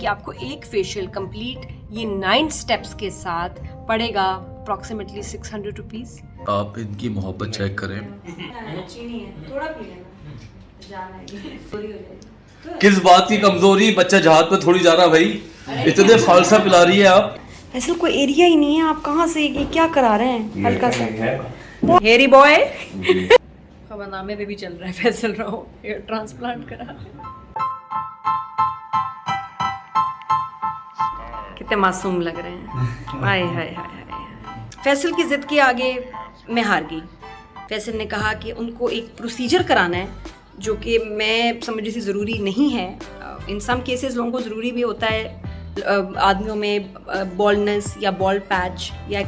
कि आपको एक फेशियल कंप्लीट ये 9 स्टेप्स के साथ पड़ेगा अप्रॉक्सीमेटली 600 रुपीज़। आप इनकी मोहब्बत चेक करें। चीनी है, थोड़ा पी लेना, जाना है। किस बात की कमजोरी, बच्चा जहाज पे थोड़ी जा रहा भाई, इतने फालसा पिला रही है आप। ऐसा कोई एरिया ही नहीं है, आप कहाँ से ये क्या करा रहे हैं? हल्का सा हेरी बॉय खबरनामे पे भी चल रहा है फैसल रहो हेयर ट्रांसप्लांट करा। कितने मासूम लग रहे हैं। हाय हाय हाय हाय। फैसल की जिद के आगे मैं हार गई। फैसल ने कहा कि उनको एक प्रोसीजर कराना है जो कि मैं समझ रही थी ज़रूरी नहीं है। इन सम केसेस लोगों को ज़रूरी भी होता है, आदमियों में बॉल्डनेस या बॉल्ड पैच या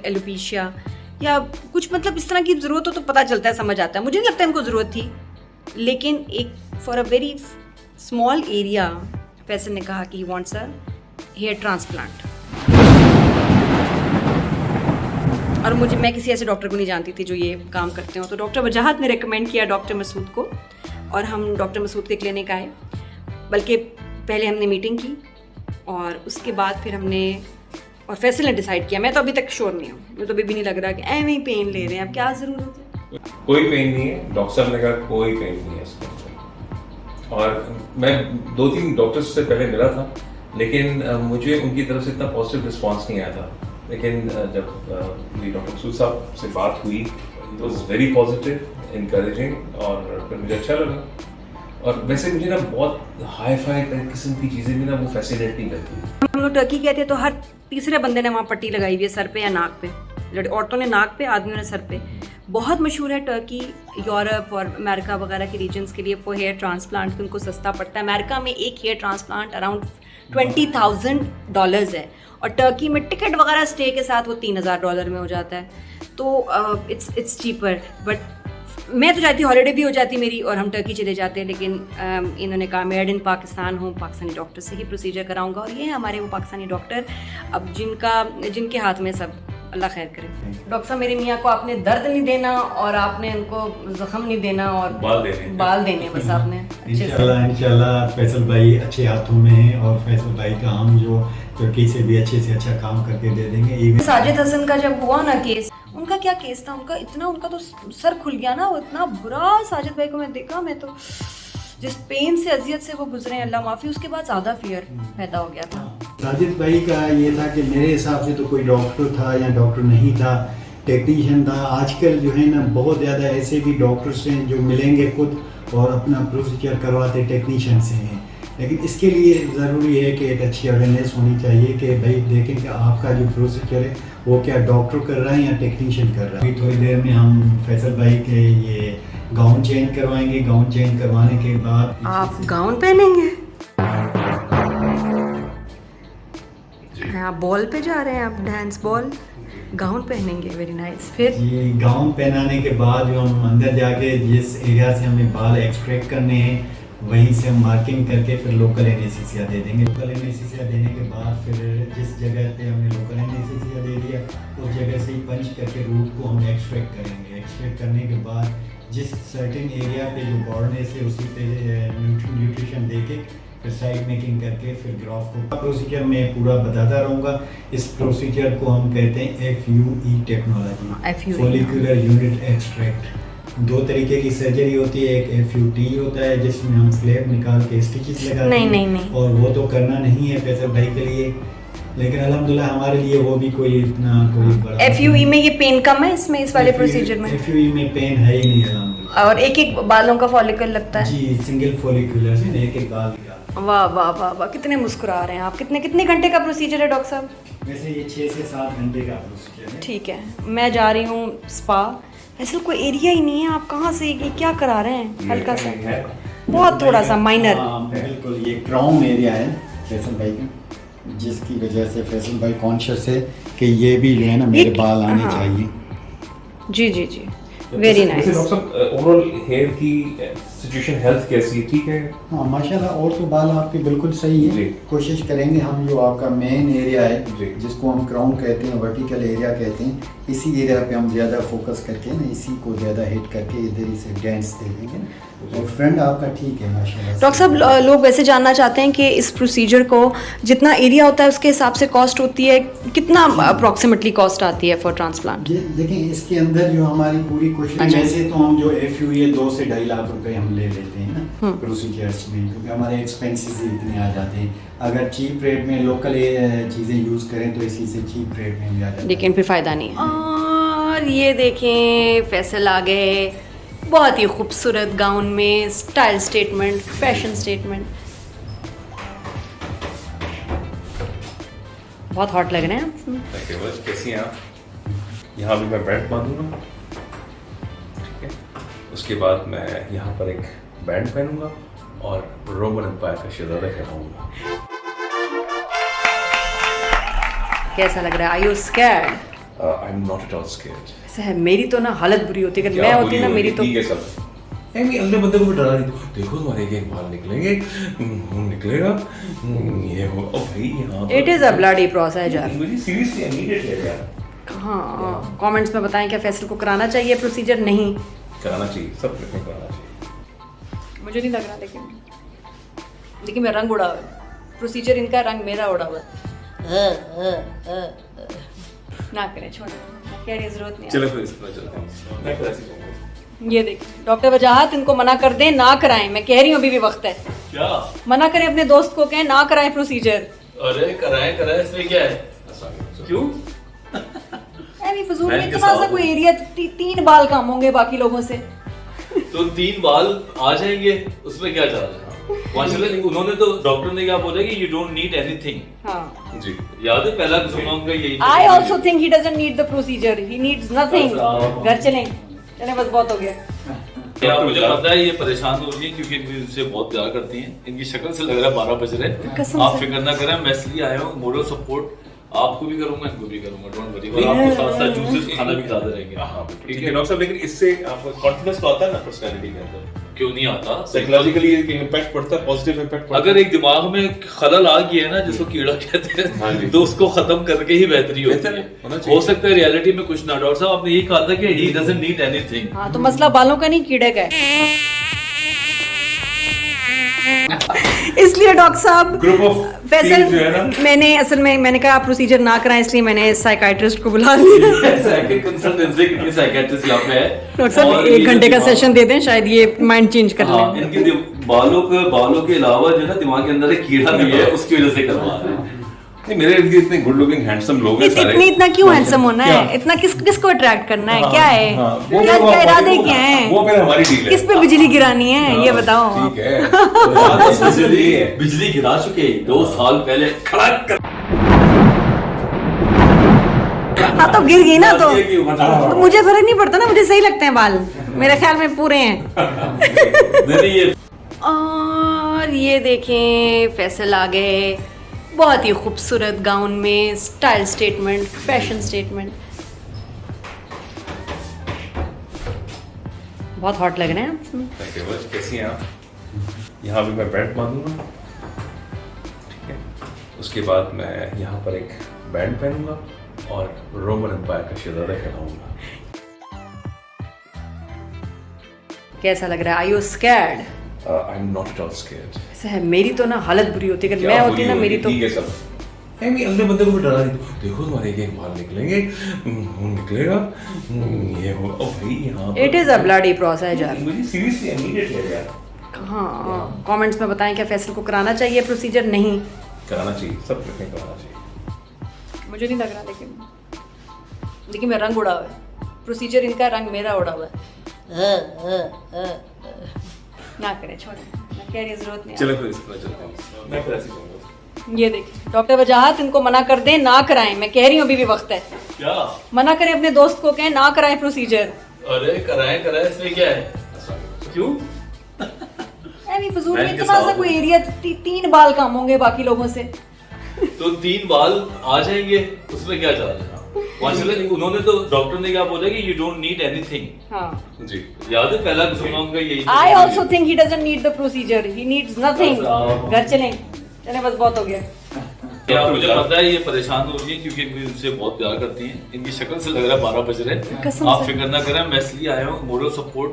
एलोपेशिया या कुछ मतलब इस तरह की ज़रूरत हो तो पता चलता है, समझ आता है। मुझे नहीं लगता इनको ज़रूरत थी, लेकिन एक for a very small area Faisal ने कहा कि he wants a hair transplant. और मैं किसी ऐसे डॉक्टर को नहीं जानती थी जो ये काम करते हो, तो डॉक्टर वजाहत ने रेकमेंड किया डॉक्टर मसूद को, और हम डॉक्टर मसूद के क्लिनिक आए। बल्कि पहले हमने मीटिंग की और उसके बाद फिर हमने और फैसल ने डिसाइड किया। मैं तो अभी तक श्योर नहीं हूँ, मुझे तो अभी भी नहीं लग रहा कि ऐਵੇਂ ही पेन ले रहे हैं, अब क्या ज़रूरत है। कोई पेन नहीं है, डॉक्टर साहब ने कहा कोई पेन नहीं है इसमें। और मैं 2-3 डॉक्टर्स से पहले मिला था, लेकिन मुझे उनकी तरफ से इतना पॉजिटिव रिस्पांस नहीं आया था। लेकिन जब मेरी डॉक्टर मसूद साहब से बात हुई, it was very positive, encouraging, और फिर मुझे अच्छा लगा। और वैसे मुझे ना बहुत हाई फाई किस्म की चीज़ें भी ना वो फैसिनेट नहीं करती। हम लोग टर्की कहते हैं तो हर तीसरे बंदे ने वहाँ पट्टी लगाई हुई है सर पे या नाक पे। औरतों ने नाक पे, आदमियों ने सर पे। बहुत मशहूर है टर्की, यूरोप और अमेरिका वगैरह के रीजन्स के लिए फॉर हेयर ट्रांसप्लांट, उनको सस्ता पड़ता है। अमेरिका में एक हेयर ट्रांसप्लांट अराउंड $20,000 है, और टर्की में टिकट वगैरह स्टे के साथ वो $3,000 में हो जाता है। तो इट्स चीपर। बट मैं तो चाहती हॉलीडे भी हो जाती मेरी और हम टर्की चले जाते, लेकिन इन्होंने कहा मेड इन पाकिस्तान हूँ, पाकिस्तानी डॉक्टर से ही प्रोसीजर कराऊंगा। और ये है हमारे वो पाकिस्तानी डॉक्टर, अब जिनके हाथ में सब, अल्लाह खैर करे। डॉक्टर साहब, मेरी मियाँ को आपने दर्द नहीं देना और आपने उनको जख्म नहीं देना और बाल देने बस आपने अच्छे से। इंशाल्लाह फैसल भाई अच्छे हाथों में हैं, और फैसल भाई का हम जो तुर्की से भी अच्छे से अच्छा काम करके दे देंगे। साजिद हसन का जब हुआ ना केस, उनका क्या केस था, उनका तो सर खुल गया ना, वो इतना बुरा। साजिद भाई को मैं देखा, मैं तो जिस पेन से, अजियत से वो गुजरे, अल्लाह माफ़ी, उसके बाद ज़्यादा फियर पैदा हो गया था। साजिद भाई का ये था कि मेरे हिसाब से तो कोई डॉक्टर था या डॉक्टर नहीं था, टेक्नीशियन था। आजकल जो है ना बहुत ज़्यादा ऐसे भी डॉक्टर्स हैं जो मिलेंगे खुद और अपना प्रोसीजर करवाते टेक्नीशियन से हैं। लेकिन इसके लिए ज़रूरी है कि एक अच्छी अवेयरनेस होनी चाहिए कि भाई देखें कि आपका जो प्रोसीजर है वो क्या डॉक्टर कर रहा है या टेक्नीशियन कर रहा है। अभी थोड़ी देर में हम फैसल भाई के ये गाउन चेंज करवाएंगे। गाउन चेंज करवाने के बाद आप गाउन पहनेंगे? आप बॉल पे जा रहे हैं, आप डांस बॉल, गाउन पहनेंगे, वेरी नाइस। फिर ये गाउन पहनाने के बाद जो हम अंदर जाके जिस एरिया से हमें बाल एक्सट्रैक्ट करने हैं वहीं से हम मार्किंग करके फिर लोकल एनेस्थीसिया दे देंगे। लोकल एनेस्थीसिया देने के बाद फिर जिस जगह पे हमने लोकल एनेस्थीसिया दे दिया उस जगह से ही पंच करके रूट को हम एक्सट्रैक्ट करेंगे। एक्सट्रैक्ट करने के बाद जिस सर्टेन एरिया पे जो बॉर्डनेस है उसी पे न्यूट्रिशन दे के फिर साइड मेकिंग करके फिर ग्राफ को प्रोसीजर में पूरा बताता रहूँगा। इस प्रोसीजर को हम कहते हैं FUE technology, follicular unit extract. 2 तरीके की सर्जरी होती है, एक FUT होता है जिसमें हम फ्लैप निकाल के स्टिचेस लगाते हैं। नहीं। और वो तो करना नहीं है फैसल भाई के लिए, लेकिन अल्हम्दुलिल्लाह हमारे लिए वो भी कोई इतना कोई बड़ा। FUE में ये पेन कम है इसमें, इस वाले प्रोसीजर में? FUE में पेन है ही नहीं अल्हम्दुलिल्लाह। और एक बालों का फॉलिकल लगता है जी, सिंगल फॉलिकुलर से एक बाल निकाल। वाह वाह वाह वाह, कितने मुस्कुरा रहे हैं आप। कितने घंटे का प्रोसीजर है डॉक्टर साहब? वैसे ये 6 से 7 घंटे का प्रोसीजर है। ठीक है, मैं जा रही हूँ स्पा। ऐसा कोई एरिया ही नहीं है, आप कहाँ से ये क्या करा रहे हैं? हल्का सा, बहुत थोड़ा सा माइनर। बिल्कुल, ये क्राउन एरिया है फैसल भाई का, जिसकी वजह से फैसल भाई कॉन्शियस है कि ये भी जो है ना मेरे बाल आने चाहिए। जी जी जी, वेरी नाइस। डॉक्टर साहब, ओवरऑल हेयर की सिचुएशन हेल्थ कैसी है, ठीक है? हाँ माशाल्लाह, और तो बाल आपके बिल्कुल सही जी। है। कोशिश करेंगे हम जो आपका मेन एरिया जी। है जिसको हम क्राउन कहते हैं, वर्टिकल एरिया कहते हैं, इसी एरिया पे हम ज़्यादा फोकस करके ना इसी को ज़्यादा हिट करके इधर ही से डेंस दे देंगे ना। और फ्रंट आपका ठीक है माशाल्लाह। डॉक्टर साहब, लोग वैसे जानना चाहते हैं कि इस प्रोसीजर को जितना एरिया होता है उसके हिसाब से कॉस्ट होती है, कितना अप्रॉक्सीमेटली कॉस्ट आती है फॉर ट्रांसप्लांट? देखिए इसके अंदर जो हमारी पूरी कोशिश, अच्छा। वैसे तो हम जो FU ये 2 से 2.5 लाख रुपए हम ले लेते हैं ना प्रोसीजर्स में, क्योंकि हमारे एक्सपेंसेस ही इतने आ जाते हैं। अगर चीप रेट में लोकल चीज़ें यूज़ करें तो इसी से चीप रेट में भी आ जाता है। लेकिन फिर फ़ायदा नहीं है। और ये देखें, फैसल आ गए बहुत ही खूबसूरत गाउन में, स्टाइल स्टेटमेंट, फैशन स्टेटमेंट। बहुत हॉट लग रहे हैं। थैंक यू बस। कैसी हैं आप? यहाँ भी मैं बैंड बांधूंगा, ठीक है? उसके बाद मैं यहाँ पर एक बैंड पहनूंगा और रोमन एम्पायर का शहजादा कहलाऊंगा। कैसा लग रहा है? Are you scared? I am not at all scared. ऐसा है, मेरी तो ना हालत बुरी होती है, अगर मैं होती ना मेरी तो। ठीक है सब। नहीं, अगले बंदे को भी डरा नहीं। देखो तुम्हारे एक बाल निकलेंगे, निकलेगा, ये हो। ओ भाई यहाँ it is a bloody procedure. मुझे सीरियसली आई नीड इट यार। हाँ, कमेंट्स में बताएं क्या फैसल को कराना चाहिए प्रोसीजर? नहीं कराना चाहिए, सब लोगों को कराना चाहिए। मुझे नहीं लग रहा, लेकिन मैं रंग उड़ा हुआ है। प्रोसीजर इनका, रंग मेरा उड़ा हुआ है। ना करें, छोड़ो, क्या जरूरत नहीं है। चलो फिर इस तरह चलते हैं। मैं फिर ऐसे कहूँगा। ये देखिए डॉक्टर वजाहत, इनको मना कर दें, ना कराएं। मैं कह रही हूँ अभी भी वक्त है। क्या? मना करें, अपने दोस्त को कहें ना कराएं प्रोसीजर। अरे कराएं इसमें क्या है? क्यों? यानी फजूल मैं में इनके इतना सा साथ कोई एरिया, 3 बाल कम होंगे बाकी लोगों से। तो 3 बाल आ जाएंगे, उसमें क्या जा रहा है? माशाल्लाह, उन्होंने तो, डॉक्टर ने क्या बोला कि यू डोंट नीड एनीथिंग। हाँ, जी। याद है पहला सुना उनका यही? I also think he doesn't need the procedure, he needs nothing. घर चलें, बस बहुत हो गया। क्या मुझे पता है ये परेशान हो रही है क्योंकि इनसे बहुत प्यार करती हैं। इनकी शक्ल से लग रहा है 12 बज रहे हैं। कसम आप से। फिक्र ना करें, मैं इसलिए आया हूँ, मोरल सपोर्ट आपको भी करूंगा, इनको भी करूंगा, डोंट वरी। और आपको साथ साथ जूसेस खाना भी खिलाते रहेंगे। हाँ ठीक है डॉक्टर साहब, लेकिन इससे आपको कॉन्फिडेंस तो आता है ना पर्सनालिटी के अंदर? क्यों नहीं आता? साइकोलॉजिकली इम्पैक्ट पड़ता है, पॉजिटिव इम्पैक्ट पड़ता है। अगर एक दिमाग में खलल आ गया है ना, जिसको कीड़ा कहते हाँ जी। हैं, तो उसको खत्म करके ही बेहतरी होती बेहतर है। होना चाहिए। हो सकता है रियलिटी में कुछ ना। डॉक्टर साहब आपने यही कहा था कि ही डजंट नीड एनीथिंग। हाँ, तो मसला बालों का नहीं, कीड़े का है। इसलिए डॉक्टर साहब, ग्रुप ऑफ फैसल, जो है ना, मैंने कहा आप प्रोसीजर ना कराएं, इसलिए मैंने साइकाइट्रिस्ट को बुला लिया। कंसल्टेंसी कितनी साइकियाट्रिस्ट यहाँ पे है। डॉक्टर साहब और 1 ये घंटे का दिमाग- सेशन दे दें, शायद ये माइंड चेंज कर हाँ, लें। इनके बालों के अलावा जो है ना, दिमाग के अंदर एक कीड़ा भी है, उसकी वजह से करवा रहे हैं। नहीं मेरे इर्द गिर्द इतने गुड लुकिंग हैंडसम लोग हैं सारे। इतना क्यों हैंडसम होना है? इतना किसको अट्रैक्ट करना है? क्या है? क्या इरादे क्या हैं? वो फिर हमारी डील है। किस पे बिजली गिरानी है, ये बताओ। ठीक है। बिजली गिरा चुके 2 साल पहले, खड़ा कर। हाँ, तो गिर गई ना, तो हाँ। तो मुझे फर्क नहीं पड़ता ना, मुझे सही लगते हैं बाल, मेरे ख्याल में पूरे हैं। नहीं ये और ये देखें, फैसल आ गए बहुत ही खूबसूरत गाउन में, स्टाइल स्टेटमेंट, फैशन स्टेटमेंट। बहुत हॉट लग रहे हैं। थैंक यू बस। कैसी हैं आप? यहाँ भी मैं बैंड बांधूंगा, ठीक है? उसके बाद मैं यहाँ पर एक बैंड पहनूंगा और रोमन एम्पायर का शहजादा कहलाऊंगा। कैसा लग रहा है? Are you scared? I am not at all scared. ऐसा है, मेरी तो ना हालत बुरी होती है, अगर मैं होती ना मेरी तो। ठीक है सब। नहीं, अगले बंदे को भी डरा नहीं। देखो तुम्हारे एक बाल निकलेंगे, निकलेगा, ये हो। ओ भाई यहाँ it is a bloody procedure. मुझे सीरियसली आई नीड इट यार। हाँ, कमेंट्स में बताएं क्या फैसल को कराना चाहिए प्रोसीजर? नहीं। कराना चाहिए, सब लोगों को कराना चाहिए। मुझे नहीं लग रहा, लेकिन मैं रंग उड़ा हुआ है। प्रोसीजर इनका, रंग मेरा उड़ा हुआ है। ना करें, छोड़ो, मैं कह रही हूँ जरूरत नहीं है। चलो फिर इस तरह चलते हैं। मैं फिर ऐसे कहूँगा। ये देखिए डॉक्टर वजाहत, इनको मना कर दें, ना कराएं। मैं कह रही हूँ अभी भी वक्त है। क्या? मना करें, अपने दोस्त को कहें ना कराएं प्रोसीजर। अरे कराएं इसमें क्या है? क्यों? यानी फजूल मैं में इनके इतना सा साथ कोई एरिया, 3 बाल कम होंगे बाकी लोगों से। तो 3 बाल आ जाएंगे, उसमें क्या जा रहा है? माशाल्लाह उन्होंने तो डॉक्टर ने क्या बोला कि यू डोंट नीड एनीथिंग। हाँ जी याद है पहला सुना उनका यही। I also think he doesn't need the procedure, he needs nothing. घर चलें, चलें बस बहुत हो गया। क्या मुझे पता है ये परेशान हो रही है क्योंकि इनसे बहुत प्यार करती हैं। इनकी शक्ल से लग रहा है 12 बज रहे हैं। कसम आप से। फिक्र ना करें, मैं इसलिए आया हूँ मोरल सपोर्ट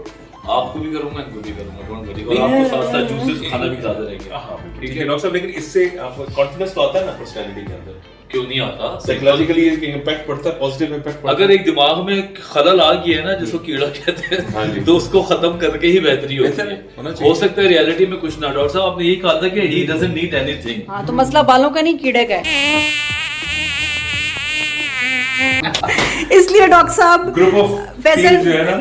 आपको भी करूंगा, इनको भी करूंगा, डोंट वरी। और आपको साथ साथ जूसेस खाना भी खिलाते रहेंगे। ठीक है डॉक्टर साहब, लेकिन इससे आपको कॉन्फिडेंस तो आता है ना पर्सनालिटी के अंदर? क्यों नहीं आता? साइकोलॉजिकली इम्पैक्ट पड़ता है, पॉजिटिव इम्पैक्ट पड़ता है। अगर एक दिमाग में खलल आ गया है ना, जिसको कीड़ा कहते हाँ जी। हैं, तो उसको खत्म करके ही बेहतरी होती बेहतर है। होना चाहिए। हो सकता है रियलिटी में कुछ ना। डॉक्टर साहब आपने यही कहा था कि ही डजंट नीड एनीथिंग। हाँ तो मसला बालों का नहीं, कीड़े का है। इसलिए डॉक्टर साहब ग्रुप ऑफ फैसल, जो है ना,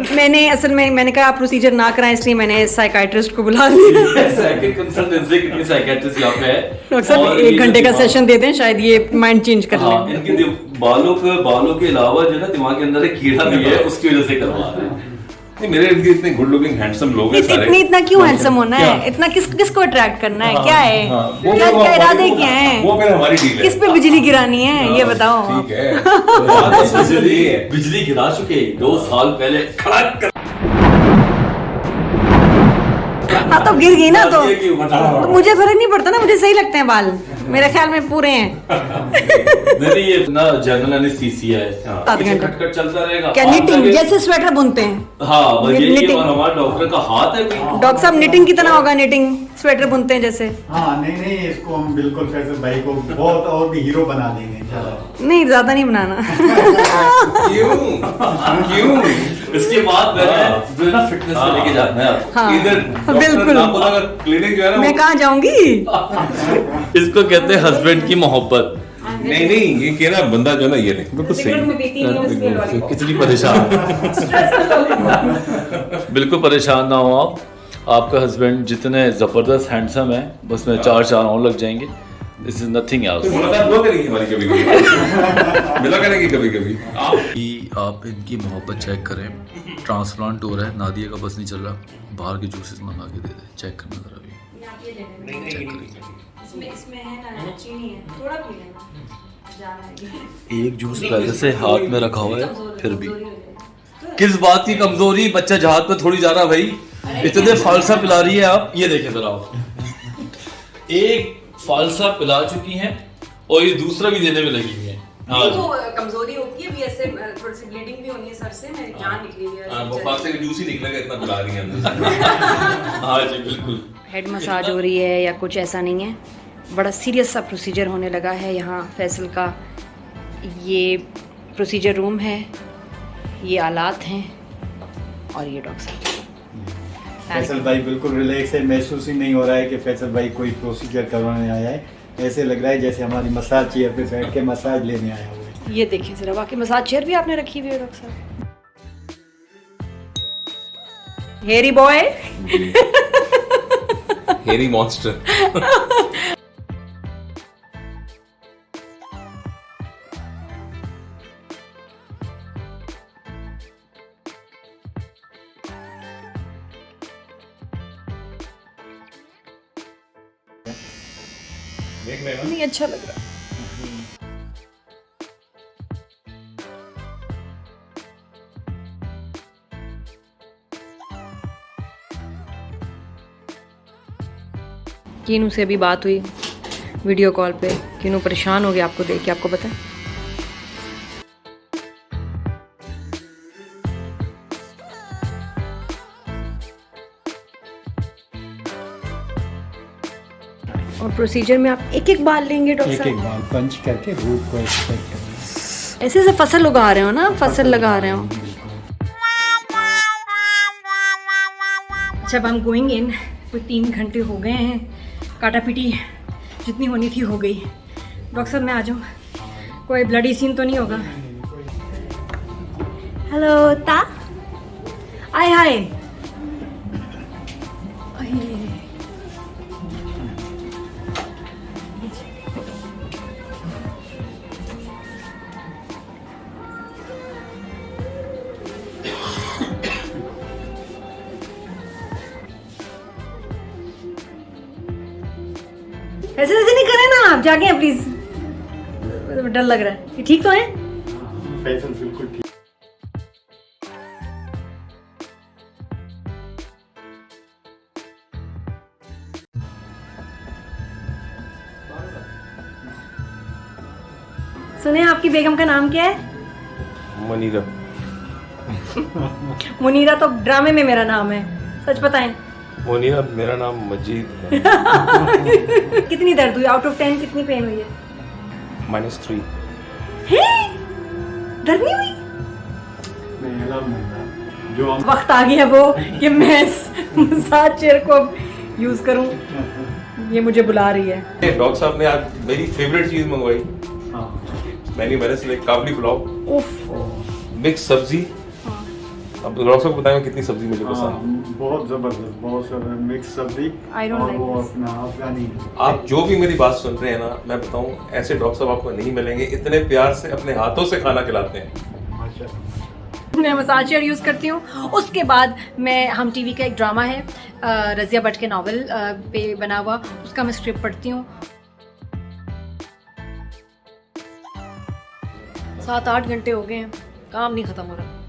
मैंने कहा आप प्रोसीजर ना कराएं, इसलिए मैंने साइकाइट्रिस्ट को बुला लिया। सेकंड कंसल्टेंसी कितनी साइकियाट्रिस्ट यहाँ पे है। डॉक्टर साहब और 1 ये घंटे का दिमाग- सेशन दे दें, शायद ये माइंड चेंज कर हाँ, लें। इनके बालों के अलावा जो है ना दिमाग के अंदर एक कीड़ा भी है, उसकी वजह से करवा रहे हैं। नहीं मेरे इर्द गिर्द इतने गुड लुकिंग हैंडसम लोग हैं सारे। इतना क्यों हैंडसम होना है? इतना किसको अट्रैक्ट करना है? क्या है? क्या इरादे क्या हैं? वो फिर हमारी डील है। किस पे बिजली गिरानी है ये बताओ आप। ठीक है बिजली गिरा चुके 2 साल पहले खड़क कर हाँ तो गिर गई ना तो ये क्यों हटा? मुझे फर्क नहीं पड़ता ना, मुझे सही लगते हैं बाल, मेरे ख्याल में पूरे हैं। नहीं ये ना जनरल एनेस्थीसिया है। 7 घंटे खटखट चलता रहेगा। क्या आप निटिंग जाके- जैसे स्वेटर बुनते हैं? हाँ बस यही knitting। और हमारा डॉक्टर का हाथ है कोई। डॉक्टर साहब निटिंग कितना होगा? निटिंग स्वेटर बुनते हैं जैसे? हाँ नहीं इसको हम बिल्कुल फैसल भाई को बहुत और भी हीरो बना देंगे इंशाल्लाह। नहीं ज्यादा नहीं बनाना। क्यों? इसके बाद मैंने जो है ना फिटनेस पे लेके जाना है आपको। हाँ इधर बिल्कुल। क्लिनिक जो है ना मैं कहाँ जाऊंगी? इसको कहते हैं हस्बैंड की मोहब्बत। नहीं ये कह रहा बंदा जो है ना ये नहीं बिल्कुल सही। सिगरेट में पीती नहीं हूँ, इसलिए लॉलीपॉप। कितनी परेशान बिल्कुल परेशान ना हो आप। आपका हस्बैंड जितने जबरदस्त हैंडसम है, उसमें 4 और लग जाएंगे। This is nothing else. मुलाकात हुआ करेगी हमारी कभी कभी, मिला करेंगे कभी कभी। आप इनकी मोहब्बत चेक करें। ट्रांसप्लांट हो रहा है, नादिया का बस नहीं चल रहा, बाहर के जूसेस मंगा के दे दे। चेक करना जरा भी। इसमें है ना चीनी है, थोड़ा पी लेना। एक जूस पहले से हाथ में रखा हुआ है, फिर भी किस बात की कमजोरी? बच्चा जहाज पे थोड़ी जा रहा भाई, इतने फालसा पिला रही है आप। ये देखें जरा आप, एक फालसा पिला चुकी हैं और ये दूसरा भी देने में लगी हुई है। ये तो कमजोरी होती है, भी ऐसे थोड़ी सी ब्लीडिंग भी होनी है सर से, मेरी जान निकली हुई है। वो फालसे का जूस ही निकलेगा, इतना पिला रही है अंदर। हाँ जी बिल्कुल। हेड मसाज हो रही है या कुछ ऐसा नहीं है, बड़ा सीरियस सा प्रोसीजर होने लगा है यहाँ फैसल का। ये प्रोसीजर रूम है, ये आलात हैं और ये डॉक्टर साहब। फैसल भाई बिल्कुल रिलैक्स है, महसूस ही नहीं हो रहा है कि फैसल भाई कोई प्रोसीजर करवाने आया है। ऐसे लग रहा है जैसे हमारी मसाज चेयर पे बैठ के मसाज लेने आया हुआ है। ये देखिए जरा, वाकई मसाज चेयर भी आपने रखी हुई है डॉक्टर साहब। हेरी बॉय। हेरी मॉन्स्टर। देख लेना। नहीं अच्छा लग रहा है। कीनू से अभी बात हुई वीडियो कॉल पे। कीनू परेशान हो गया आपको देख के, आपको पता है। और प्रोसीजर में आप एक एक बाल लेंगे डॉक्टर एक साहब? एक बाल पंच करके रूट को एक्सपेक्ट करें। ऐसे से फसल उगा रहे हो ना, फसल लगा रहे हो। अच्छा अब हम गोइंग इन, कोई 3 घंटे हो गए हैं, काटा पीटी जितनी होनी थी हो गई। डॉक्टर साहब मैं आ जाऊँ, कोई ब्लडी सीन तो नहीं होगा? हेलो ता, आय हाय। ऐसे ऐसे नहीं करें ना आप, जाके प्लीज, डर लग रहा है। ये ठीक तो है? फैसल बिल्कुल ठीक। सुने आपकी बेगम का नाम क्या है? मनीरा। मुनीरा तो ड्रामे में मेरा नाम है, सच बताएं। मुनीरा मेरा नाम मजीद है। कितनी दर्द हुई? आउट ऑफ 10 कितनी पेन हुई है? -3। दर्द नहीं हुई? नहीं, अल्हम्दुलिल्लाह। जो हम वक्त आ गया वो कि मैं इस मसाज चेयर को अब यूज करूं। ये मुझे बुला रही है। डॉक्टर साहब ने आज मेरी फेवरेट चीज मंगवाई। हाँ, मैंने से काबली पुलाव, उफ। मिक्स सब्जी। अब डॉक्टर साहब को बताएं कितनी सब्जी मुझे पसंद है। बहुत जबरदस्त, बहुत सारा मिक्स सब्जी I don't और like वो this. अपना अफगानी। आप जो भी मेरी बात सुन रहे हैं ना, मैं बताऊं ऐसे डॉक्टर साहब आपको नहीं मिलेंगे, इतने प्यार से अपने हाथों से खाना खिलाते हैं। माशाल्लाह। मैं मसाज चेयर यूज़ करती हूँ। उसके बाद मैं हम टीवी का एक ड्रामा है रज़िया भट्ट के नावल पे बना हुआ, उसका मैं स्क्रिप्ट पढ़ती हूँ। 7-8 घंटे हो गए हैं, काम नहीं खत्म हो रहा।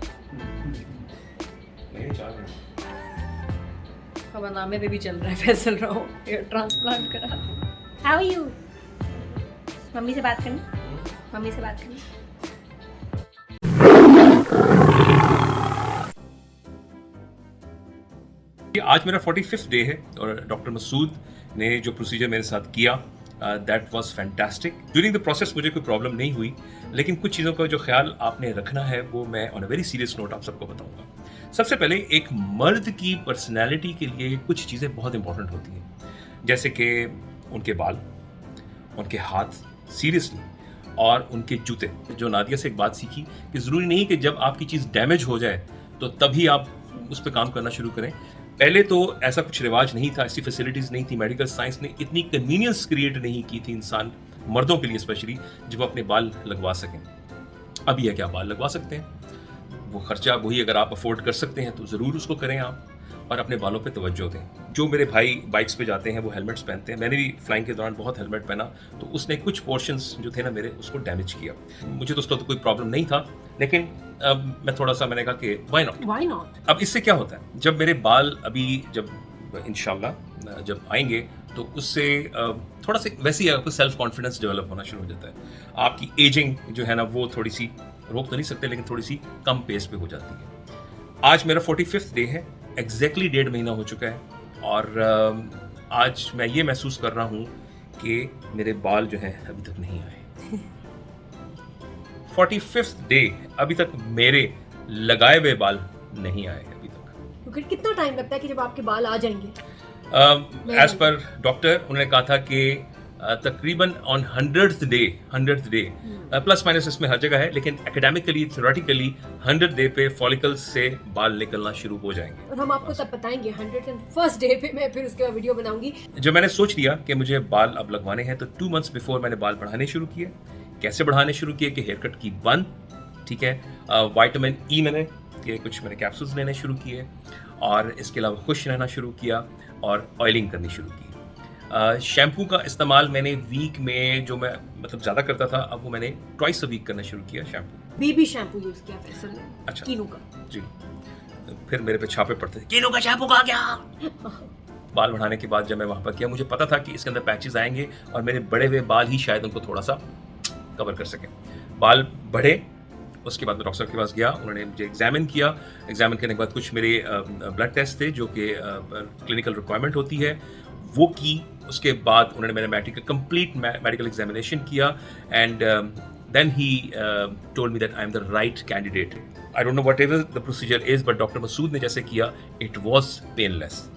खबरनामे पे भी चल रहा है फैसल रहो हेयर ट्रांसप्लांट करा। How are you? मम्मी से बात करनी, मम्मी से बात करनी। आज मेरा 45th डे है और डॉक्टर मसूद ने जो प्रोसीजर मेरे साथ किया that was fantastic. During the process मुझे कोई प्रॉब्लम नहीं हुई, लेकिन कुछ चीज़ों का जो ख्याल आपने रखना है वो मैं on a very serious note आप सबको बताऊंगा। सबसे पहले एक मर्द की पर्सनैलिटी के लिए कुछ चीज़ें बहुत इंपॉर्टेंट होती हैं, जैसे कि उनके बाल, उनके हाथ सीरियसली, और उनके जूते। जो नादिया से एक बात सीखी कि ज़रूरी नहीं कि जब आपकी चीज़ डैमेज हो जाए तो तभी आप उस पर काम करना शुरू करें। पहले तो ऐसा कुछ रिवाज नहीं था, ऐसी फैसिलिटीज़ नहीं थी, मेडिकल साइंस ने इतनी कन्वीनियंस क्रिएट नहीं की थी इंसान, मर्दों के लिए स्पेशली, जब वो अपने बाल लगवा सकें। अभी है कि आप बाल लगवा सकते हैं, वो खर्चा वही अगर आप अफोर्ड कर सकते हैं तो ज़रूर उसको करें आप, और अपने बालों पे तवज्जो दें। जो मेरे भाई बाइक्स पे जाते हैं वो हेलमेट्स पहनते हैं, मैंने भी फ्लाइंग के दौरान बहुत हेलमेट पहना, तो उसने कुछ पोर्शंस जो थे ना मेरे, उसको डैमेज किया। मुझे तो उसका तो कोई प्रॉब्लम नहीं था, लेकिन अब मैं थोड़ा सा मैंने कहा कि व्हाई नॉट। अब इससे क्या होता है, जब मेरे बाल अभी जब इंशाल्लाह जब आएंगे तो उससे थोड़ा सा वैसे ही आपको सेल्फ कॉन्फिडेंस डेवलप होना शुरू हो जाता है। आपकी एजिंग जो है ना वो थोड़ी सी रोक तो नहीं सकते, लेकिन थोड़ी सी कम पेस पे हो जाती है। आज मेरा 45th डे है, एग्जैक्टली 1.5 महीना हो चुका है, और आज मैं ये महसूस कर रहा हूँ कि मेरे बाल जो हैं अभी तक नहीं आए। 45th डे, अभी तक मेरे लगाए हुए बाल नहीं आए अभी तक। तो कितना टाइम लगता है कि जब आपके बाल आ जाएंगे? एज पर डॉक्टर उन्होंने कहा था कि तकरीबन on 100th debt plus minus इसमें हर जगह है, लेकिन एकेडमिकली थ्योरेटिकली 100th डे पे फॉलिकल्स से बाल निकलना शुरू हो जाएंगे। और हम आपको तब बताएंगे 101st डे पे, मैं फिर उसके बाद वीडियो बनाऊंगी। जब मैंने सोच लिया कि मुझे बाल अब लगवाने हैं तो 2 months बिफोर मैंने बाल बढ़ाने शुरू किए। कैसे बढ़ाने शुरू किए कि हेयर कट की बन, ठीक है, विटामिन ई मैंने कुछ मैंने कैप्सूल्स लेने शुरू किए, और इसके अलावा खुश रहना शुरू किया और ऑयलिंग करनी शुरू की। शैम्पू का इस्तेमाल मैंने वीक में जो मैं मतलब ज़्यादा करता था, अब वो मैंने ट्वाइस अ वीक करना शुरू किया शैम्पू। बेबी शैम्पू यूज किया फैसल ने, अच्छा, कीनू का। जी। फिर मेरे पे छापे पड़ते थे, कीनू का शैम्पू कहाँ गया? बाल बढ़ाने के बाद जब मैं वहाँ पर किया, मुझे पता था कि इसके अंदर पैचेस आएंगे और मेरे बड़े हुए बाल ही शायद उनको थोड़ा सा कवर कर सकें। बाल बढ़े, उसके बाद मैं डॉक्टर के पास गया, उन्होंने मुझे एग्जामिन किया। एग्जामिन करने के बाद कुछ मेरे ब्लड टेस्ट थे जो कि क्लिनिकल रिक्वायरमेंट होती है, वो की। उसके बाद उन्होंने मेरा कंप्लीट मेडिकल एग्जामिनेशन किया, and then he told me that I am the right candidate. I don't know whatever the procedure is, but doctor Masood ने जैसे किया, इट वॉज पेनलेस।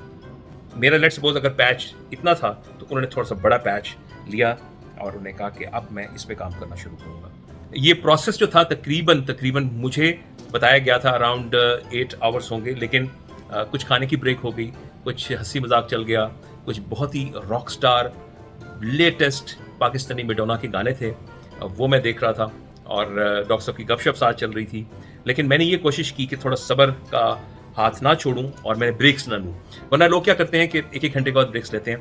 मेरा लेट्स सपोज अगर पैच इतना था तो उन्होंने थोड़ा सा बड़ा पैच लिया और उन्होंने कहा कि अब मैं इस पे काम करना शुरू करूँगा। ये प्रोसेस जो था तकरीबन मुझे बताया गया था अराउंड 8 आवर्स होंगे, लेकिन कुछ खाने की ब्रेक हो गई, कुछ हंसी मजाक चल गया, कुछ बहुत ही rock star latest Pakistani Madonna के गाने थे वो मैं देख रहा था, और डॉक्टर साहब की गपशप साथ चल रही थी। लेकिन मैंने ये कोशिश की कि थोड़ा सब्र का हाथ ना छोड़ूं और मैंने ब्रेक्स ना लूँ, वरना लोग क्या करते हैं कि 1-1 घंटे के बाद ब्रेक्स लेते हैं।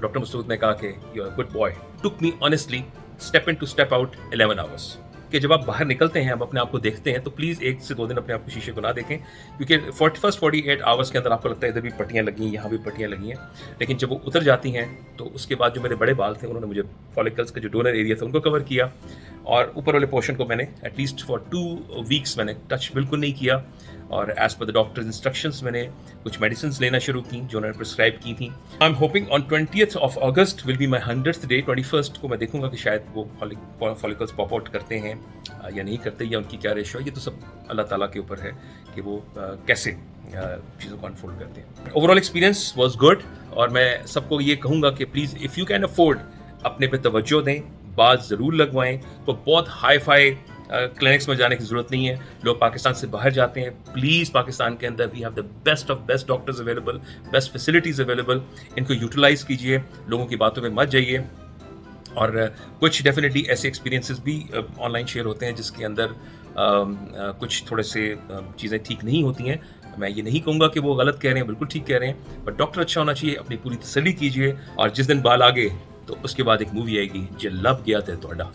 डॉक्टर मसूद ने कहा कि you are good boy, took me honestly step in to step out 11 hours. कि जब आप बाहर निकलते हैं, आप अपने आप को देखते हैं, तो प्लीज़ 1 से 2 दिन अपने आप को शीशे को ना देखें, क्योंकि 48 आवर्स के अंदर आपको लगता है इधर भी पट्टियाँ लगी हैं, यहाँ भी पट्टियाँ लगी हैं, लेकिन जब वो उतर जाती हैं तो उसके बाद जो मेरे बड़े बाल थे उन्होंने मुझे फॉलिकल्स का जो डोनर एरिया था उनको कवर किया, और ऊपर वाले पोर्शन को मैंने एटलीस्ट फॉर 2 वीक्स मैंने टच बिल्कुल नहीं किया, और as per the doctors instructions मैंने कुछ मेडिसिन लेना शुरू की जो उन्होंने प्रिस्क्राइब की थी। I am hoping on 20th of August will be my 100th day. 21st को मैं देखूंगा कि शायद वो फॉलिकल्स पॉप आउट करते हैं या नहीं करते, या उनकी क्या रेशो है, ये तो सब अल्लाह ताला के ऊपर है कि वो कैसे चीज़ों को अनफोल्ड करते हैं। ओवरऑल एक्सपीरियंस वॉज गुड, और मैं सबको ये कहूँगा कि please if you can afford अपने पे तवज्जो दें, बात ज़रूर लगवाएं। तो बहुत हाई फाई क्लिनिक्स में जाने की ज़रूरत नहीं है। लोग पाकिस्तान से बाहर जाते हैं, प्लीज़ पाकिस्तान के अंदर we have the best of best doctors available, best facilities available, इनको यूटिलाइज़ कीजिए, लोगों की बातों में मत जाइए। और कुछ डेफिनेटली ऐसे एक्सपीरियंसेस भी ऑनलाइन शेयर होते हैं जिसके अंदर कुछ थोड़े से चीज़ें ठीक नहीं होती हैं। मैं ये नहीं कहूँगा कि वो गलत कह रहे हैं, बिल्कुल ठीक कह रहे हैं, बट डॉक्टर अच्छा होना चाहिए, अपनी पूरी तसल्ली कीजिए। और जिस दिन बाल आ गए तो उसके बाद एक मूवी आएगी, जे लब गया थे तोड़ा।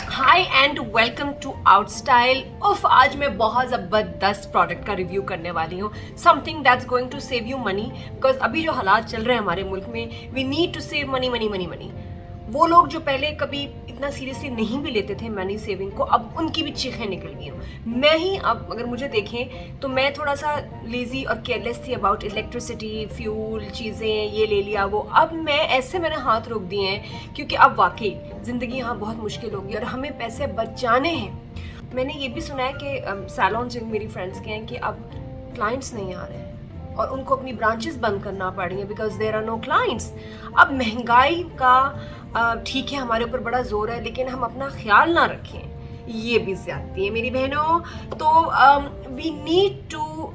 हाय एंड वेलकम टू आउटस्टाइल। उफ, आज मैं बहुत ज़बरदस्त प्रोडक्ट का रिव्यू करने वाली हूँ, something that's going to save you money, because अभी जो हालात चल रहे हैं हमारे मुल्क में, we need to save money money money money. वो लोग जो पहले कभी इतना सीरियसली नहीं भी लेते थे मनी सेविंग को, अब उनकी भी चीखें निकल गई हूँ। मैं ही अब अगर मुझे देखें तो मैं थोड़ा सा लेज़ी और केयरलेस थी अबाउट इलेक्ट्रिसिटी, फ्यूल, चीज़ें, ये ले लिया वो। अब मैं ऐसे मैंने हाथ रोक दिए हैं क्योंकि अब वाकई ज़िंदगी यहाँ बहुत मुश्किल होगी और हमें पैसे बचाने हैं। मैंने ये भी सुना है कि सैलून जिन मेरी फ्रेंड्स के हैं कि अब क्लाइंट्स नहीं आ रहे हैं और उनको अपनी ब्रांचेस बंद करना पड़ रही है because there are no clients. अब महंगाई का ठीक है हमारे ऊपर बड़ा जोर है, लेकिन हम अपना ख्याल ना रखें, ये भी ज्यादती है मेरी बहनों। तो we need to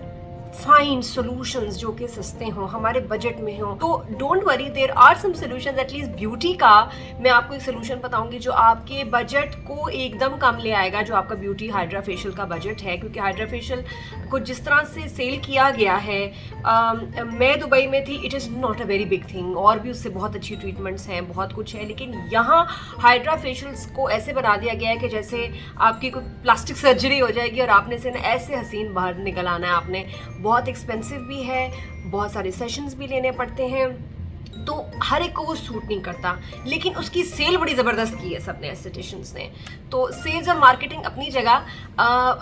find solutions जो कि सस्ते हों, हमारे बजट में हों। तो don't worry, there are some solutions. At least beauty का मैं आपको एक सॉल्यूशन बताऊंगी जो आपके बजट को एकदम कम ले आएगा, जो आपका ब्यूटी हाइड्रा फेशियल का बजट है। क्योंकि हाइड्रा फेशियल को जिस तरह से सेल किया गया है, मैं दुबई में थी, it is not a very big thing, और भी उससे बहुत अच्छी ट्रीटमेंट्स हैं, बहुत कुछ है, लेकिन यहाँ हाइड्रा फेशियल्स को ऐसे बना दिया गया है कि जैसे आपकी कोई प्लास्टिक सर्जरी हो जाएगी और आपने से ना ऐसे हसीन बाहर निकल आना है। आपने बहुत एक्सपेंसिव भी है, बहुत सारे सेशंस भी लेने पड़ते हैं, तो हर एक को वो सूट नहीं करता, लेकिन उसकी सेल बड़ी ज़बरदस्त की है सबने, एस्थेटिशियंस ने। तो सेल्स और मार्केटिंग अपनी जगह,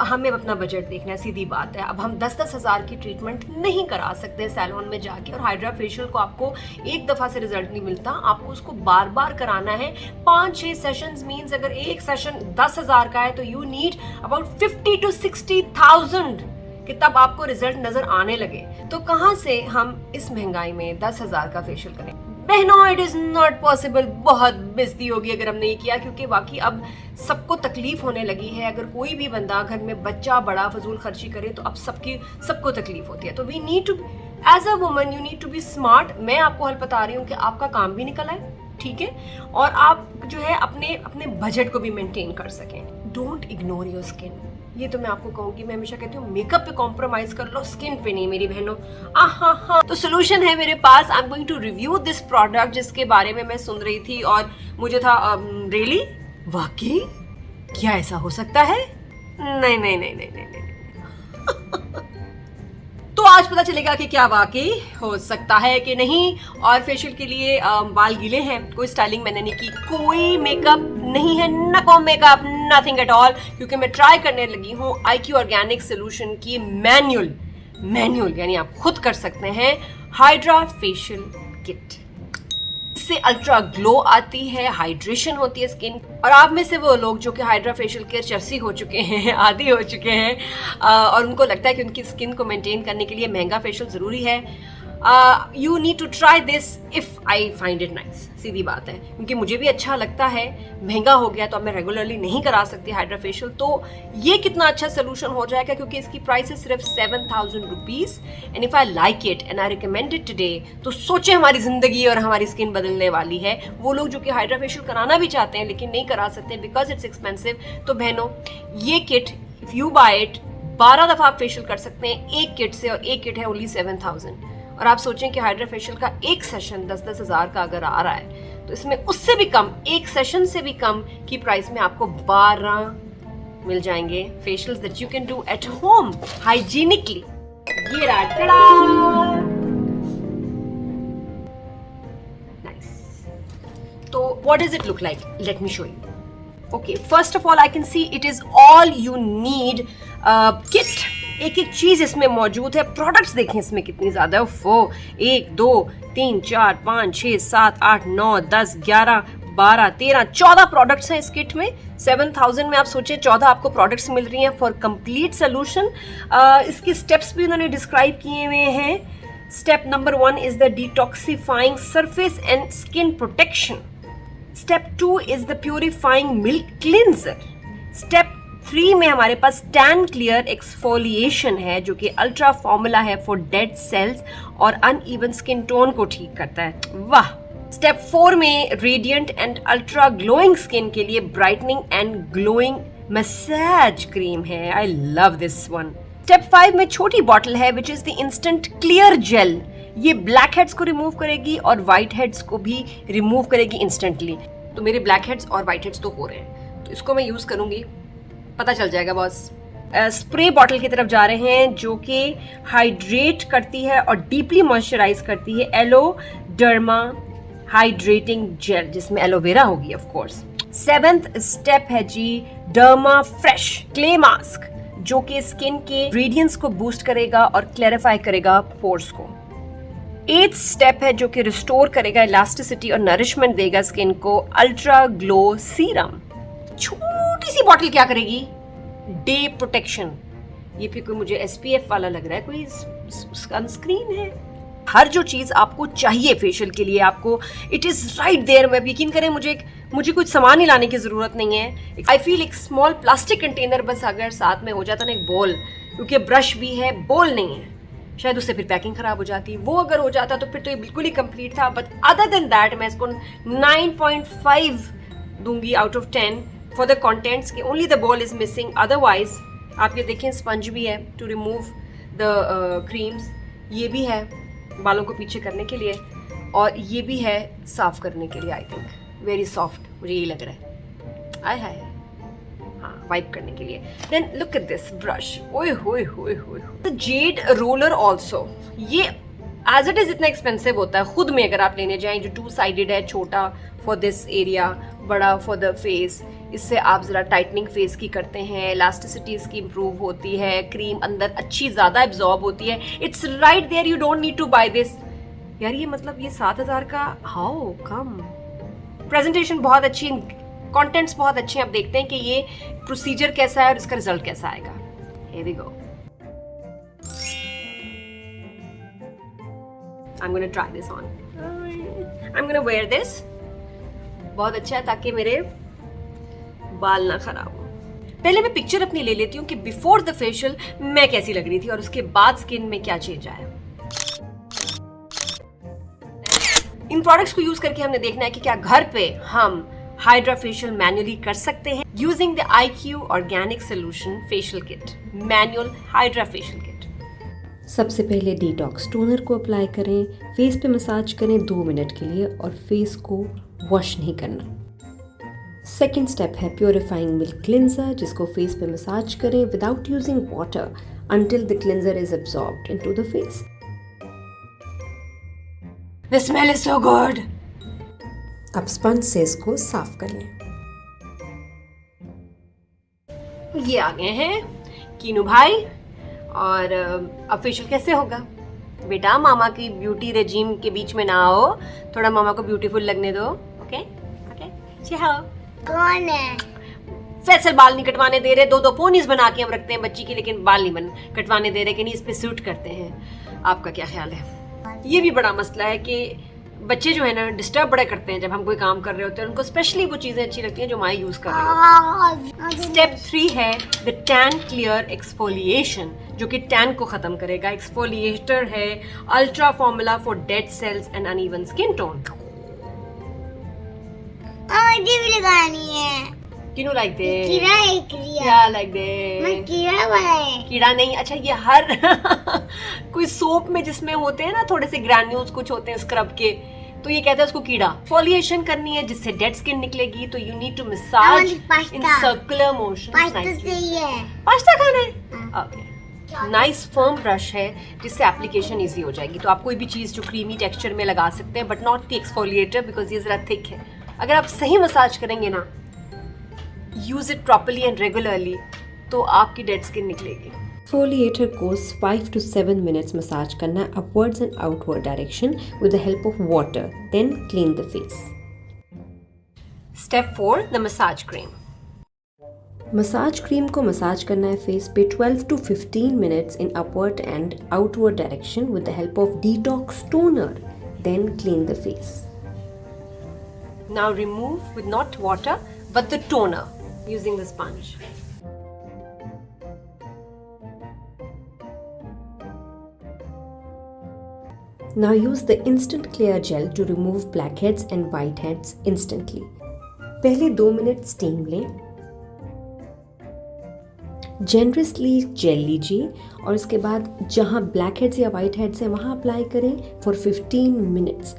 हमें अपना बजट देखना है, सीधी बात है। अब हम 10-10 हज़ार की ट्रीटमेंट नहीं करा सकते सैलून में जाके, और हाइड्रा फेशियल को आपको एक दफ़ा से रिजल्ट नहीं मिलता, आपको उसको बार बार कराना है। 5-6 सेशंस मीन्स अगर एक सेशन 10,000 का है तो यू नीड अबाउट 50,000 to 60,000 कि तब आपको रिजल्ट नजर आने लगे। तो कहाँ से हम इस महंगाई में 10,000 का फेशियल करें? बहनों, इट इज़ नॉट पॉसिबल। बहुत बेइज्जती होगी अगर हमने ये किया, क्योंकि वाकई अब सबको तकलीफ होने लगी है। अगर कोई भी बंदा घर में बच्चा बड़ा फजूल खर्ची करे तो अब सबको तकलीफ होती है। तो we need to, as a woman you need to be smart. मैं आपको हल बता रही हूँ कि आपका काम भी निकल आए, ठीक है, और आप जो है अपने बजट को भी मेंटेन कर सकें। डोंट इग्नोर योर स्किन, ये तो मैं आपको कहूँगी। मैं हमेशा कहती हूँ मेकअप पे कॉम्प्रोमाइज कर लो, स्किन पे नहीं मेरी बहनों। हाँ, तो सोल्यूशन है मेरे पास। I am going to review this product जिसके बारे में मैं सुन रही थी और मुझे था रियली, वाकई क्या ऐसा हो सकता है? नहीं। तो आज पता चलेगा कि क्या वाकई हो सकता है कि नहीं। और फेशियल के लिए बाल गीले हैं, कोई स्टाइलिंग मैंने नहीं की, कोई मेकअप नहीं है, नको मेकअप, नथिंग एट ऑल, क्योंकि मैं ट्राई करने लगी हूँ IQ ऑर्गेनिक सोल्यूशन की मैनुअल यानी आप खुद कर सकते हैं हाइड्रा फेशियल किट। इससे अल्ट्रा ग्लो आती है, हाइड्रेशन होती है स्किन। और आप में से वो लोग जो कि हाइड्रा फेशियल के चर्सी हो चुके हैं, आदी हो चुके हैं, और उनको लगता है कि उनकी स्किन को मेंटेन करने के लिए महंगा फेशियल ज़रूरी है, you need to try this if I find it nice. सीधी बात है, क्योंकि मुझे भी अच्छा लगता है। महंगा हो गया तो अब मैं रेगुलरली नहीं करा सकती हाइड्रा फेशियल। तो ये कितना अच्छा सोल्यूशन हो जाएगा, क्योंकि इसकी प्राइस है सिर्फ 7,000 rupees. And if I like it and I recommend it today, तो सोचे हमारी ज़िंदगी और हमारी स्किन बदलने वाली है। वो लोग जो कि हाइड्रा फेशियल कराना भी चाहते हैं लेकिन नहीं करा सकते बिकॉज इट्स एक्सपेंसिव, तो बहनों ये kit if you buy it 12 दफ़ा आप फेशियल कर सकते हैं एक किट से, और एक किट है ओनली 7,000। और आप सोचें कि हाइड्रा फेशियल का एक सेशन 10-10 हज़ार का अगर आ रहा है, तो इसमें उससे भी कम, एक सेशन से भी कम की प्राइस में आपको 12 मिल जाएंगे facials that you can do at home hygienically. ये रहा, टड़ा! So what does it look like? Let me show you. Okay, first of all I can see it is all you need kit. एक एक चीज इसमें मौजूद है। Products देखें इसमें कितनी ज्यादा है। 1 2 3 4 5 6 7 8 9 10 11 12 13 14 प्रोडक्ट्स हैं इस किट में। 7000 में आप सोचें 14 आपको प्रोडक्ट्स मिल रही हैं फॉर कंप्लीट सोल्यूशन। इसके स्टेप्स भी उन्होंने डिस्क्राइब किए हुए हैं। Step number 1 is the detoxifying surface and skin protection. Step 2 is the purifying milk cleanser. Step 3 में हमारे पास टैन क्लियर एक्सफोलिएशन है जो कि अल्ट्रा फॉर्मूला है फॉर डेड सेल्स और अनइवन स्किन टोन को ठीक करता है। वाह। स्टेप 4 में radiant and ultra glowing skin के लिए brightening and glowing massage cream है। I love this one. Step 5 में छोटी बॉटल है which is the instant clear gel. ये ब्लैक हेड्स को रिमूव करेगी और वाइट हेड्स को भी रिमूव करेगी इंस्टेंटली। तो मेरे ब्लैक हेड्स और वाइट हेड्स तो हो रहे हैं, तो इसको मैं यूज़ करूँगी, पता चल जाएगा बॉस। स्प्रे बॉटल की तरफ जा रहे हैं जो कि हाइड्रेट करती है और डीपली मॉइस्चराइज करती है। एलो डर्मा हाइड्रेटिंग जेल जिसमें एलोवेरा होगी ऑफ कोर्स। 7th स्टेप है जी डर्मा फ्रेश क्ले मास्क जो कि स्किन के रेडियंस को बूस्ट करेगा और क्लैरिफाई करेगा पोर्स को। 8th स्टेप है जो कि रिस्टोर करेगा इलास्टिसिटी और नरिशमेंट देगा स्किन को, अल्ट्रा ग्लो सीरम। छोटी सी बॉटल क्या करेगी? Day protection. ये फिर कोई मुझे SPF वाला लग रहा है, कोई सनस्क्रीन है। हर जो चीज़ आपको चाहिए फेशियल के लिए आपको इट इज़ राइट देयर। मैं यकीन करें मुझे कुछ सामान ही लाने की ज़रूरत नहीं है। आई फील एक स्मॉल प्लास्टिक कंटेनर बस अगर साथ में हो जाता ना, एक बोल, क्योंकि ब्रश भी है, बोल नहीं है, शायद उससे फिर पैकिंग ख़राब हो जाती। वो अगर हो जाता तो फिर तो ये बिल्कुल ही कंप्लीट था। बट अदर देन दैट मैं इसको 9.5 दूंगी out of 10 for the contents के। Only the ball is missing. Otherwise आप ये देखें स्पंज भी है टू रिमूव द क्रीम्स, ये भी है बालों को पीछे करने के लिए, और ये भी है साफ करने के लिए। आई थिंक वेरी सॉफ्ट, मुझे यही लग रहा है। आय हाय, हाँ, वाइप करने के लिए। Then look at this brush, ओए होए होए होए। द जेड रोलर ऑल्सो, ये एज इट इज इतना एक्सपेंसिव होता है खुद में अगर आप लेने जाएं, जो 2 साइडेड है, छोटा फॉर दिस एरिया, बड़ा फॉर द फेस। इससे आप ज़रा टाइटनिंग फेस की करते हैं, इलास्टिसिटी इसकी इंप्रूव होती है, क्रीम अंदर अच्छी ज़्यादा एब्जॉर्ब होती है। It's right there, you don't need to buy this. यार ये मतलब ये 7000 का, हाउ कम। प्रेजेंटेशन बहुत अच्छी, कंटेंट्स बहुत अच्छे हैं। अब देखते हैं कि ये प्रोसीजर कैसा है और इसका रिजल्ट कैसा आएगा। Here we go. I'm gonna try this on. I'm gonna wear this. बहुत अच्छा है ताकि मेरे बाल ना खराब हो। पहले मैं पिक्चर अपनी ले लेती हूँ कि बिफोर द फेशियल मैं कैसी लग रही थी और उसके बाद स्किन में क्या चेंज आया। इन प्रोडक्ट्स को यूज करके हमने देखना है कि क्या घर पे हम हाइड्रा फेशियल मैन्युअली कर सकते हैं using the IQ organic solution facial kit, manual hydra facial kit. सबसे पहले डिटॉक्स टोनर को अप्लाई करें, फेस पे मसाज करें 2 मिनट के लिए और फेस को वॉश नहीं करना। सेकेंड स्टेप है प्योरीफाइंग मिल्क क्लिनजर, जिसको फेस पे मसाज करें without using water until the cleanser is absorbed into the face. The smell is so good. अब स्पंज से इसको साफ कर लें। ये आ गए हैं कीनू भाई, और अब फेशियल कैसे होगा? बेटा मामा की ब्यूटी रेजीम के बीच में ना आओ, थोड़ा मामा को ब्यूटीफुल लगने दो। ओके ओके, चाहो। कौन है? फैसल बाल नहीं कटवाने दे रहे, 2 पोनीज बना के हम रखते हैं बच्ची की, लेकिन बाल नहीं कटवाने दे रहे कि नहीं इस पे सूट करते हैं। आपका क्या ख्याल है? ये भी बड़ा मसला है कि बच्चे जो है ना डिस्टर्ब बड़ा करते हैं जब हम कोई काम कर रहे होते हैं। उनको स्पेशली वो चीज़ें अच्छी लगती हैं जो माँ यूज़ कर रही होती है। स्टेप 3 है द टैन क्लियर एक्सफोलिएशन, जो कि टैन को ख़त्म करेगा। एक्सफोलिएटर है ultra formula for dead sales and uneven skin tone. मुझे भी लगानी है। किनू लाइक दे? कीड़ा है, कीड़ा। क्या लाइक दे? मैं कीड़ा वाला है। कीड़ा नहीं, अच्छा ये हर कोई सोप में जिसमें होते हैं ना थोड़े से ग्रैन्यूल्स कुछ होते हैं स्क्रब के, तो ये कहते हैं उसको कीड़ा। एक्सफोलिएशन करनी है जिससे डेड स्किन निकलेगी, तो you need to massage in circular motion. Pasta खाना है, ओके। नाइस फर्म ब्रश है जिससे एप्लीकेशन इजी हो जाएगी। तो आप कोई भी चीज़ जो क्रीमी टेक्सचर में लगा सकते हैं, but not the exfoliator because ये ज़रा थिक है। अगर आप सही मसाज करेंगे ना, use it properly and regularly, तो आपकी डेड स्किन निकलेगी। Exfoliator goes 5 to 7 minutes massage करना है upwards and outward direction with the help of water. Then clean the face. Step 4, the massage cream. Massage cream को massage करना है face पे 12 to 15 minutes in upward and outward direction with the help of detox toner. Then clean the face. Now remove with not water but the toner using the sponge. Now use the instant clear gel to remove blackheads and whiteheads instantly. पहले 2 minute steam लें, generously jail लीजिए और इसके बाद जहाँ blackheads या whiteheads हैं वहाँ अप्लाई करें for 15 minutes.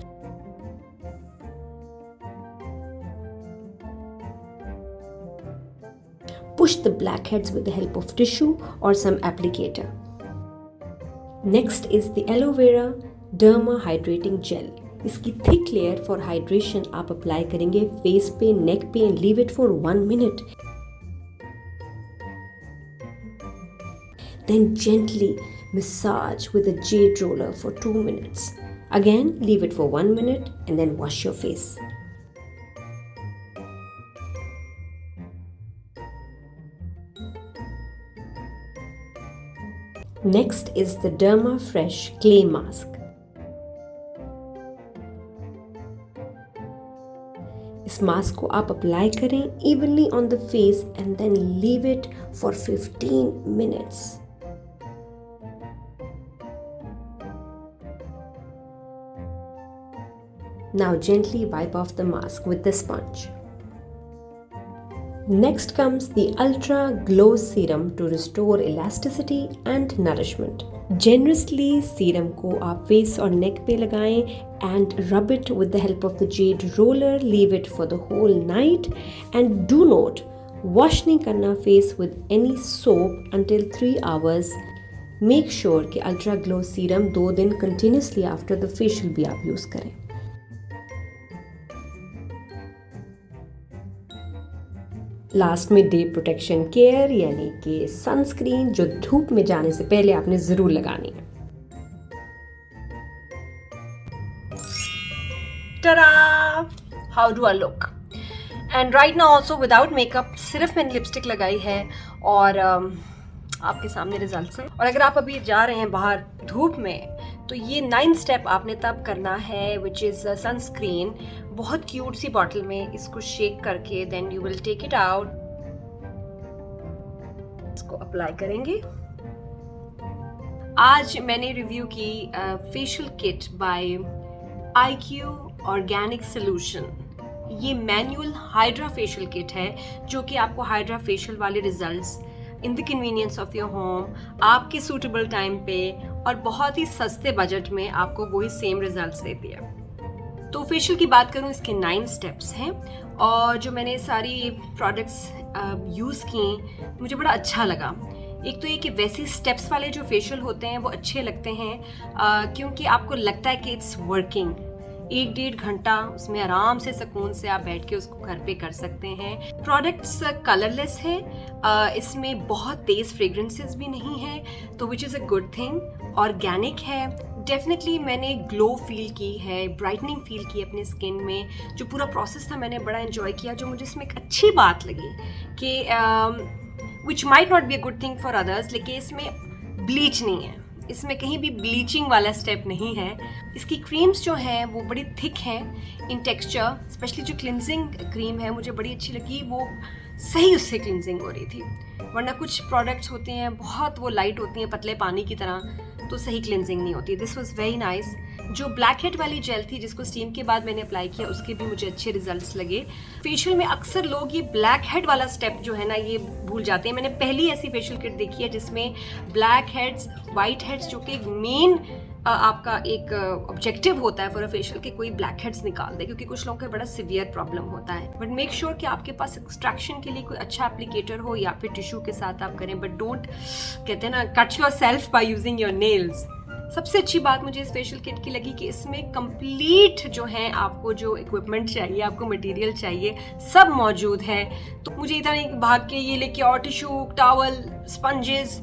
Push the blackheads with the help of tissue or some applicator. Next is the aloe vera Derma Hydrating Gel. इसकी थिक लेयर फॉर हाइड्रेशन आप अप्लाई करेंगे फेस पे, नेक पे and leave it for 1 minute. Then gently massage with a jade roller for 2 minutes. Again, leave it for 1 minute and then wash your face. Next is the Derma Fresh Clay Mask. इस mask को आप apply करें evenly on the face and then leave it for 15 minutes. Now gently wipe off the mask with the sponge. Next comes the Ultra Glow Serum to restore elasticity and nourishment. Generously serum को आप face और neck पे लगाएं and rub it with the help of the jade roller. Leave it for the whole night and do note, wash नहीं करना face with any soap until 3 hours. Make sure कि Ultra Glow Serum 2 दिन continuously after the facial भी आप use करें। Last में day protection care यानी कि सनस्क्रीन जो धूप में जाने से पहले आपने ज़रूर लगानी है। Ta-da! How do I look? And right now also without makeup, सिर्फ मैंने लिपस्टिक लगाई है और आपके सामने रिजल्ट्स हैं। और अगर आप अभी जा रहे हैं बाहर धूप में, तो ये 9 स्टेप आपने तब करना है विच इज़ सनस्क्रीन। बहुत क्यूट सी बॉटल में इसको शेक करके then you will take it out, इसको अप्लाई करेंगे। आज मैंने रिव्यू की facial kit by IQ organic solution. ये मैनुअल हाइड्रा फेशियल किट है जो कि आपको हाइड्रा फेशियल वाले results in the convenience of your home, आपके सूटेबल टाइम पे और बहुत ही सस्ते बजट में आपको वही सेम रिजल्ट्स देती है। तो फेशियल की बात करूँ, इसके 9 स्टेप्स हैं और जो मैंने सारी प्रोडक्ट्स यूज़ की मुझे बड़ा अच्छा लगा। एक तो ये कि वैसे स्टेप्स वाले जो फेशियल होते हैं वो अच्छे लगते हैं क्योंकि आपको लगता है कि इट्स वर्किंग। 1-1.5 घंटा उसमें आराम से सुकून से आप बैठ के उसको घर पे कर सकते हैं। प्रोडक्ट्स कलरलेस है, इसमें बहुत तेज़ फ्रेग्रेंसेस भी नहीं है, तो which is a good thing. Organic है, डेफिनेटली मैंने ग्लो फील की है, ब्राइटनिंग फील की अपने स्किन में। जो पूरा प्रोसेस था मैंने बड़ा एंजॉय किया। जो मुझे इसमें एक अच्छी बात लगी कि which might not be a good thing for others, लेकिन इसमें ब्लीच नहीं है, इसमें कहीं भी ब्लीचिंग वाला स्टेप नहीं है। इसकी क्रीम्स जो हैं वो बड़ी थिक हैं इन टेक्सचर, स्पेशली जो क्लिनजिंग क्रीम है मुझे बड़ी अच्छी लगी, वो सही उससे क्लिनजिंग हो रही थी। वरना कुछ प्रोडक्ट्स होते हैं बहुत वो लाइट होती हैं पतले पानी की तरह, तो सही क्लिनजिंग नहीं होती। This was very nice. जो ब्लैक हेड वाली जेल थी जिसको स्टीम के बाद मैंने अप्लाई किया उसके भी मुझे अच्छे रिजल्ट्स लगे। फेशियल में अक्सर लोग ये ब्लैक हेड वाला स्टेप जो है ना ये भूल जाते हैं। मैंने पहली ऐसी फेशियल किट देखी है जिसमें ब्लैक हेड्स, वाइट हेड्स, जो कि एक मेन आपका एक ऑब्जेक्टिव होता है फॉर अ फेशियल कि कोई ब्लैक हेड्स निकाल दे, क्योंकि कुछ लोगों का बड़ा सिवियर प्रॉब्लम होता है। बट मेक श्योर कि आपके पास एक्सट्रैक्शन के लिए कोई अच्छा एप्लीकेटर हो या फिर टिश्यू के साथ आप करें, बट डोंट कहते हैं ना cut your self by using your nails. सबसे अच्छी बात मुझे इस फेशियल किट की लगी कि इसमें कंप्लीट जो है आपको जो इक्विपमेंट चाहिए, आपको मटेरियल चाहिए, सब मौजूद है। तो मुझे इतना नहीं भाग के ये लेके और टिश्यू, टॉवल, स्पंजेस,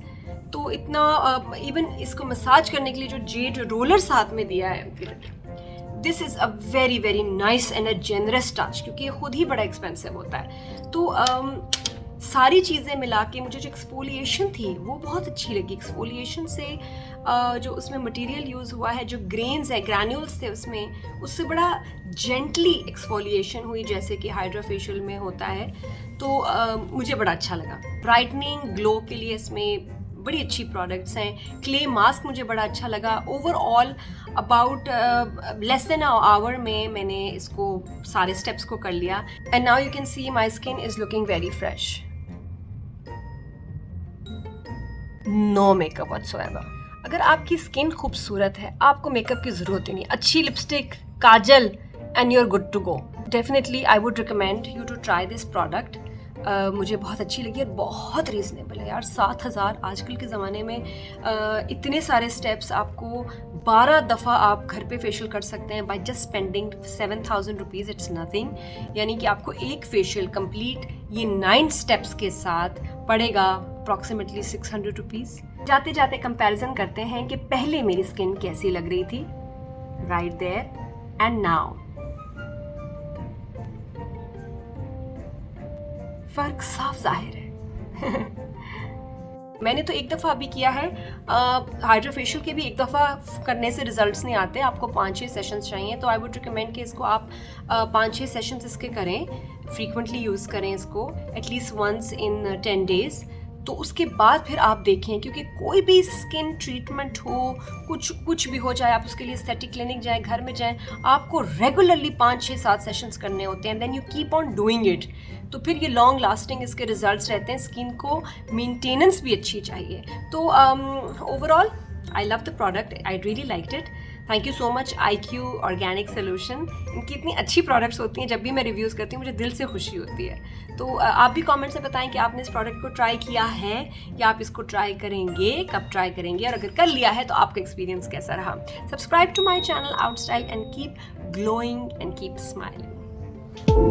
तो इतना इवन इसको मसाज करने के लिए जो जेड रोलर साथ में दिया है, this is a very very nice and a generous touch, क्योंकि ये खुद ही बड़ा एक्सपेंसिव होता है। तो सारी चीज़ें मिला के मुझे जो एक्सफोलिएशन थी वो बहुत अच्छी लगी। एक्सफोलिएशन से जो उसमें मटेरियल यूज़ हुआ है, जो ग्रेन्स है, ग्रैन्यूल्स थे उसमें, उससे बड़ा जेंटली एक्सफोलिएशन हुई जैसे कि हाइड्रा फेशियल में होता है। तो मुझे बड़ा अच्छा लगा। ब्राइटनिंग, ग्लो के लिए इसमें बड़ी अच्छी प्रोडक्ट्स हैं। क्ले मास्क मुझे बड़ा अच्छा लगा। Overall about less than a hour में मैंने इसको सारे स्टेप्स को कर लिया and now you can see my skin is looking very fresh, no makeup whatsoever. अगर आपकी स्किन खूबसूरत है, आपको मेकअप की ज़रूरत ही नहीं, अच्छी lipstick, kajal and you are good to go. Definitely I would recommend you to try this product. मुझे बहुत अच्छी लगी और बहुत रीज़नेबल है यार। 7,000 आजकल के ज़माने में इतने सारे स्टेप्स, आपको 12 दफ़ा आप घर पे फेशियल कर सकते हैं by just spending 7,000 rupees. It's nothing, यानी कि आपको एक फेशियल कंप्लीट ये 9 स्टेप्स के साथ पड़ेगा अप्रॉक्सीमेटली 600 रुपीज़। जाते जाते कंपैरिजन करते हैं कि पहले मेरी स्किन कैसी लग रही थी, राइट देयर एंड नाउ। फ़र्क साफ जाहिर है। मैंने तो एक दफ़ा अभी किया है, हाइड्रा फेशियल के भी एक दफ़ा करने से रिजल्ट्स नहीं आते, आपको 5-6 सेशंस चाहिए। तो आई वुड रिकमेंड कि इसको आप 5-6 सेशंस इसके करें, फ्रीक्वेंटली यूज़ करें इसको, एटलीस्ट वंस इन 10 डेज़। तो उसके बाद फिर आप देखें, क्योंकि कोई भी स्किन ट्रीटमेंट हो, कुछ भी हो, चाहे आप उसके लिए एस्थेटिक क्लिनिक जाएं, घर में जाएं, आपको रेगुलरली 5-6-7 सेशंस करने होते हैं, then you keep on doing it. तो फिर ये लॉन्ग लास्टिंग इसके रिजल्ट्स रहते हैं। स्किन को मेंटेनेंस भी अच्छी चाहिए। तो overall I love the product, I really liked it. Thank you so much IQ organic solution. इनकी इतनी अच्छी प्रोडक्ट्स होती हैं, जब भी मैं रिव्यूज़ करती हूँ मुझे दिल से खुशी होती है। तो आप भी कमेंट्स में बताएं कि आपने इस प्रोडक्ट को ट्राई किया है या आप इसको ट्राई करेंगे, कब ट्राई करेंगे, और अगर कर लिया है तो आपका एक्सपीरियंस कैसा रहा। Subscribe to my channel Outstyle and keep glowing and keep smiling.